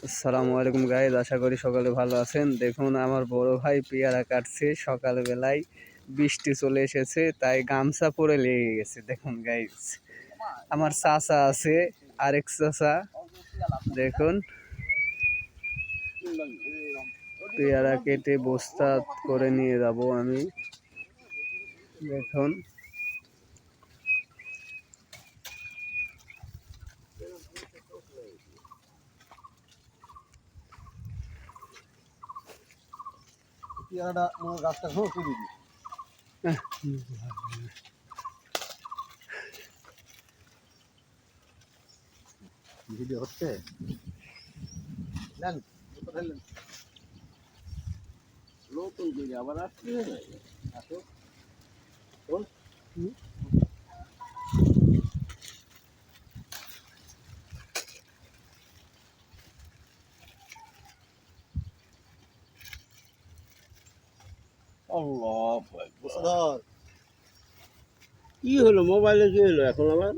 আসসালামু আলাইকুম গাইজ, আশা করি সকলে ভালো আছেন। দেখুন আমার বড় ভাই পেয়ারা কাটছে, সকালবেলায় বৃষ্টি চলে এসেছে তাই গামছা পরে লেগে গেছে। দেখুন গাইজ, আমার চাচা আছে, আরেক চাচা। দেখুন পেয়ারা কেটে বস্তা করে নিয়ে যাব আমি। দেখুন পেয়ারাটা আমার গাছটা হোক দিবি ভিডিও হচ্ছে নেন নতুন করে আবার আসছে আসো আল্লাহ কি হলো মোবাইলে কি হলো এখন আবার